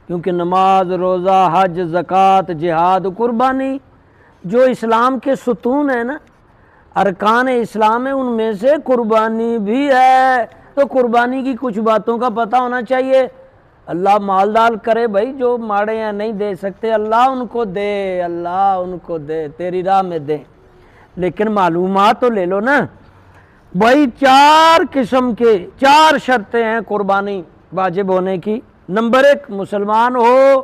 क्योंकि नमाज, रोज़ा, हज, ज़कात, जिहाद, कुर्बानी जो इस्लाम के सुतून है ना, अरकान इस्लाम है, उनमें से कुर्बानी भी है। तो कुर्बानी की कुछ बातों का पता होना चाहिए। अल्लाह मालदार करे भाई, जो माड़े हैं नहीं दे सकते, अल्लाह उनको दे, अल्लाह उनको दे, तेरी राह में दे। लेकिन मालूमात तो ले लो ना भाई। 4 किस्म के 4 शर्तें हैं कुर्बानी वाजिब होने की। नंबर 1 मुसलमान हो,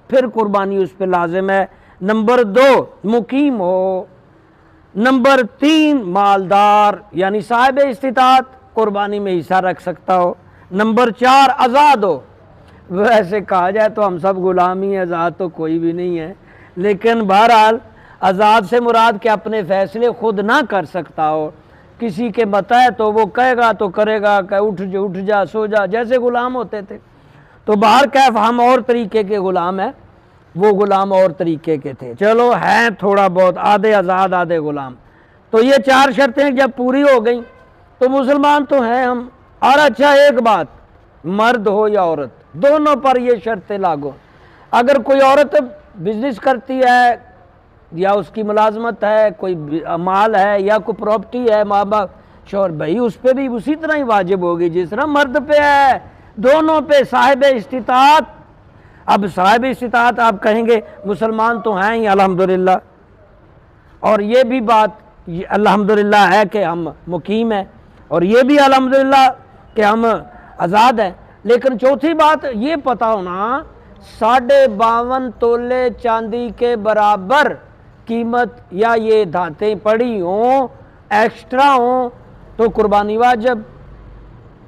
फिर कुर्बानी उस पर लाजिम है। नंबर 2 मुकीम हो। नंबर 3 मालदार यानी साहिब इस्तिताअत, कुर्बानी में हिस्सा रख सकता हो। नंबर 4 आज़ाद हो। वैसे कहा जाए तो हम सब गुलाम ही हैं, आज़ाद तो कोई भी नहीं है। लेकिन बहरहाल आज़ाद से मुराद कि अपने फैसले खुद ना कर सकता हो, किसी के बताए तो वो कहेगा तो करेगा, कहे उठ जा सो जा, जैसे गुलाम होते थे। तो बाहर कैफ हम और तरीके के गुलाम हैं, वो गुलाम और तरीके के थे। चलो हैं थोड़ा बहुत, आधे आज़ाद आधे गुलाम। तो ये 4 शर्तें जब पूरी हो गई तो मुसलमान तो हैं हम। और अच्छा एक बात, मर्द हो या औरत, दोनों पर ये शर्तें लागू। अगर कोई औरत बिजनेस करती है या उसकी मुलाजमत है, कोई माल है या कोई प्रॉपर्टी है, माँ बाप शोहर, भाई उस पर भी उसी तरह ही वाजिब होगी जिस तरह मर्द पे है। दोनों पे साहिब इस्तिताअत। अब साहिब इस्तिताअत आप कहेंगे मुसलमान तो हैं ही अल्हम्दुलिल्लाह, और ये भी बात अल्हम्दुलिल्लाह है कि हम मुकीम हैं, और ये भी अल्हम्दुलिल्लाह कि हम आज़ाद हैं। लेकिन चौथी बात ये पता होना, 52.5 तोले चांदी के बराबर कीमत या ये धातें पड़ी हों, एक्स्ट्रा हों, तो कुर्बानी वाजिब,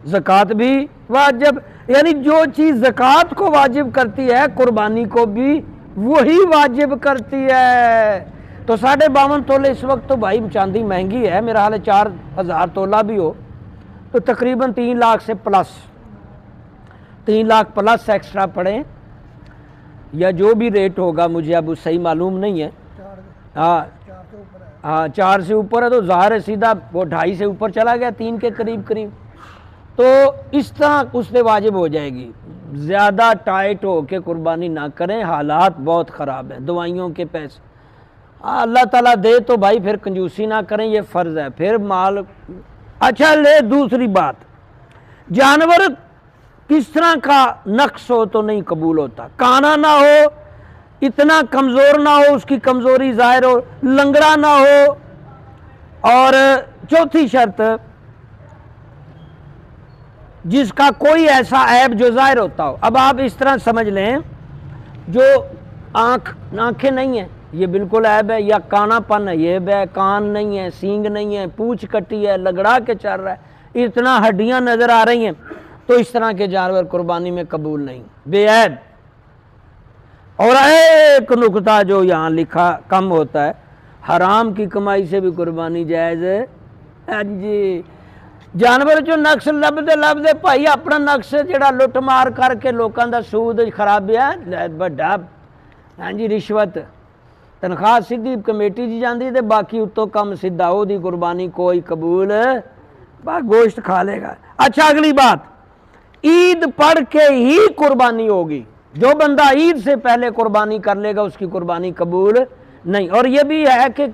ज़कात भी वाजिब। यानी जो चीज़ ज़कात को वाजिब करती है कुर्बानी को भी वही वाजिब करती है। तो 52.5 तोले इस वक्त तो भाई चांदी महंगी है, मेरा हाल 4,000 तोला भी हो तो तकरीबन 3 लाख से प्लस, 3 लाख प्लस एक्स्ट्रा पड़े, या जो भी रेट होगा मुझे अब सही मालूम नहीं है। हाँ 4 से ऊपर है तो ज़ाहिर है सीधा वो 2.5 से ऊपर चला गया, 3 के करीब करीब। तो इस तरह उससे वाजिब हो जाएगी। ज़्यादा टाइट हो के कुर्बानी ना करें, हालात बहुत ख़राब हैं, दवाइयों के पैसे अल्लाह ताला दे तो भाई फिर कंजूसी ना करें, ये फ़र्ज़ है, फिर माल। अच्छा ले दूसरी बात, जानवर किस तरह का नक्स हो तो नहीं कबूल होता। काना ना हो, इतना कमज़ोर ना हो, उसकी कमज़ोरी ज़ाहिर हो, लंगड़ा ना हो, और चौथी शर्त जिसका कोई ऐसा ऐब जो ज़ाहिर होता हो। अब आप इस तरह समझ लें, जो आँखें नहीं हैं ये बिल्कुल ऐब है, या कानापन है ये ऐब है, कान नहीं है, सींग नहीं है, पूँछ कटी है, लगड़ा के चल रहा है, इतना हड्डियाँ नज़र आ रही हैं, तो इस तरह के जानवर कुर्बानी में कबूल नहीं, बेऐब। और एक नुकता जो यहाँ लिखा कम होता है, हराम की कमाई से भी कुर्बानी जायज़ है। हाँ जी, जानवर जो नक्श लभदे भाई अपना नक्श जड़ा लुट मार करके लोगों का सूद खराबिया बड़ा, हाँ जी रिश्वत, तनख्वाह सीधी कमेटी जी जाती तो बाकी उत्तों कम सीधा, ओदी कुर्बानी कोई कबूल, बस गोश्त खा लेगा। अच्छा अगली बात, ईद पढ़ के ही कुर्बानी होगी। जो बंदा ईद से पहले कुर्बानी कर लेगा उसकी कुर्बानी कबूल नहीं। और ये भी है कि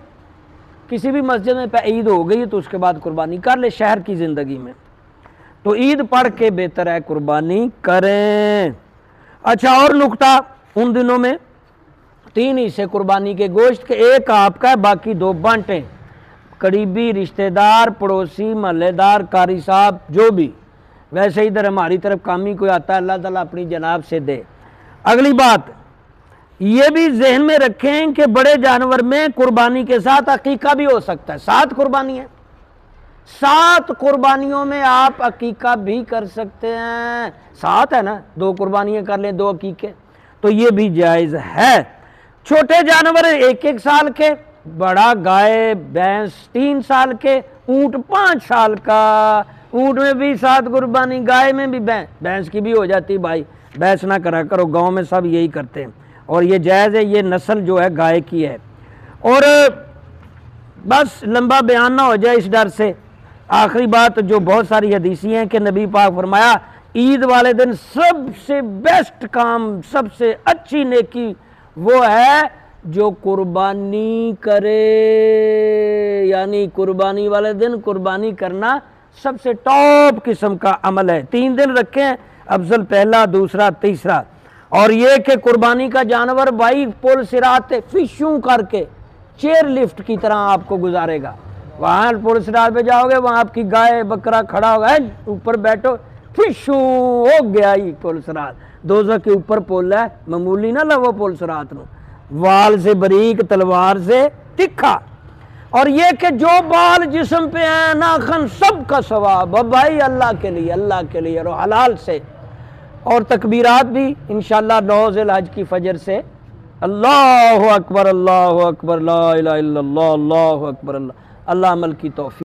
किसी भी मस्जिद में ईद हो गई तो उसके बाद कुर्बानी कर ले शहर की ज़िंदगी में, तो ईद पढ़ के बेहतर है कुर्बानी करें। अच्छा और नुकता, उन दिनों में 3 हिस्से कुर्बानी के गोश्त के, एक आपका है, बाकी 2 बांटें, करीबी रिश्तेदार, पड़ोसी, महल्लेदार, कारी साहब, जो भी। वैसे इधर हमारी तरफ काम ही कोई आता है, अल्लाह ताला अपनी जनाब से दे। अगली बात ये भी जहन में रखें कि बड़े जानवर में कुर्बानी के साथ अकीका भी हो सकता है। 7 कुर्बानी है, 7 कुर्बानियों में आप अकीका भी कर सकते हैं। 7 है ना, 2 कुर्बानियां कर लें, 2 अकीके, तो ये भी जायज़ है। छोटे जानवर 1-1 साल के, बड़ा गाय भैंस 3 साल के, ऊँट 5 साल का, ऊँट में भी 7 कुर्बानी, गाय में भी, भैंस की भी हो जाती। भाई भैंस ना करा करो, गांव में सब यही करते हैं, और ये जायज़ है, ये नस्ल जो है गाय की है। और बस लंबा बयान ना हो जाए इस डर से, आखिरी बात जो बहुत सारी हदीसी हैं कि नबी पाक फरमाया ईद वाले दिन सबसे बेस्ट काम, सबसे अच्छी नेकी वो है जो कुर्बानी करे, यानी कुर्बानी वाले दिन कुर्बानी करना सबसे टॉप किस्म का अमल है। 3 दिन रखे हैं अफजल, पहला, दूसरा, तीसरा। और ये कि कुर्बानी का जानवर भाई पुल सिरात फिशू करके चेयर लिफ्ट की तरह आपको गुजारेगा। वहाँ पुल सिरात पे जाओगे, वहाँ आपकी गाय बकरा खड़ा होगा, ऊपर बैठो, फिशू हो गया ही पुल सिरात। दोज़ख के ऊपर पुल है, मामूली ना लवो पुल सिरात नो, वाल से बरीक, तलवार से तिखा। और ये कि जो बाल जिस्म पे है, नाखन, सब का सवाब भाई अल्लाह के लिए, अल्लाह के लिए, और हलाल से। और तकबीरात भी इंशाअल्लाह 9 ज़िलहज की फजर से, अल्लाहु अकबर, अल्लाहु अकबर, ला इलाहा इल्लल्लाह, अल्लाहु अकबर, अल्लाह अमल की तौफीक।